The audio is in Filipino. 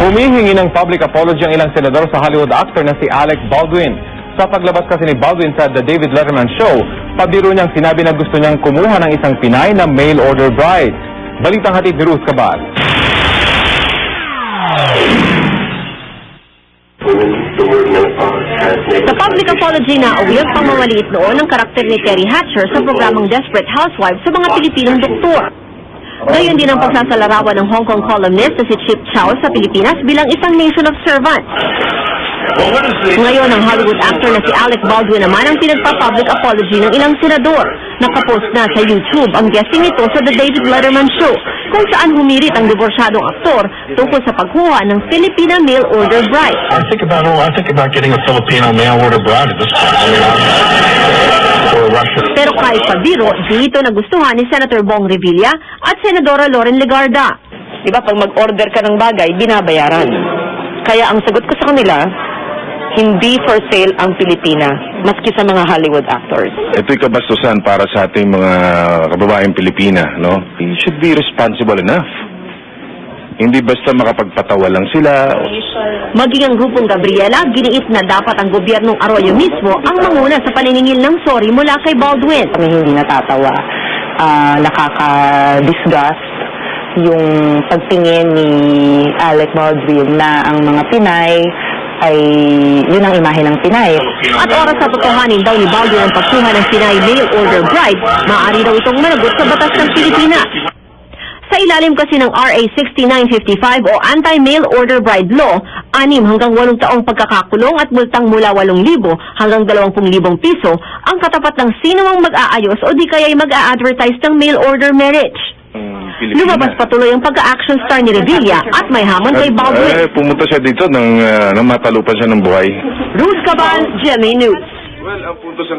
Humihingi ng public apology ang ilang senador sa Hollywood actor na si Alec Baldwin. Sa paglabas kasi ni Baldwin sa The David Letterman Show, pabiro niyang sinabi na gusto niyang kumuha ng isang Pinay na mail order bride. Balitang hatid ni Ruth Cabal. Sa public apology na uwi ang pamamaliit noon ng karakter ni Terry Hatcher sa programang Desperate Housewives sa mga Pilipinong doktor. Gayon din ang pagsasalarawan ng Hong Kong columnist na si Chip Chow sa Pilipinas bilang isang nation of servants. Ngayon, ang Hollywood actor na si Alec Baldwin naman ang pinagpa-public apology ng ilang senador. Nakapost na sa YouTube ang guesting nito sa The David Letterman Show, kung saan humirit ang diborsyadong aktor tungkol sa pagkuha ng Filipina mail order bride. I think about getting a Filipino mail order bride at this point. Or Russia. Pero kahit pabiro, dito nagustuhan ni Senator Bong Revilla at Senadora Loren Legarda. Diba, pag mag-order ka ng bagay, binabayaran. Kaya ang sagot ko sa kanila, hindi for sale ang Pilipina, maski sa mga Hollywood actors. Ito'y kabastusan para sa ating mga kababaeng Pilipina, no? We should be responsible enough. Hindi basta makapagpatawa lang sila. Maging ang grupong Gabriela, giniit na dapat ang gobyernong Arroyo mismo ang manguna sa paniningil ng sorry mula kay Baldwin. Kami hindi natatawa, nakaka-disgust yung pagtingin ni Alec Baldwin na ang mga Pinay ay yun ang imahe ng Pinay. At oras sa totohanin daw ni Baldwin ang pagkuha ng Pinay mail order bride, maaari daw itong managot sa batas ng Pilipinas. Sa ilalim kasi ng RA 6955 o Anti-Mail Order Bride Law, 6 hanggang 8 taong pagkakakulong at multang mula 8,000 hanggang 20,000 piso ang katapat ng sino mang mag-aayos o di kaya'y mag-a-advertise ng mail order marriage. Lumabas patuloy ang pagka-action star ni Revilla at may hamon kay Baldwin. Pumunta siya dito nang matalupan siya ng buhay. Ruth Cabal, GMA News. Well, ang punto sa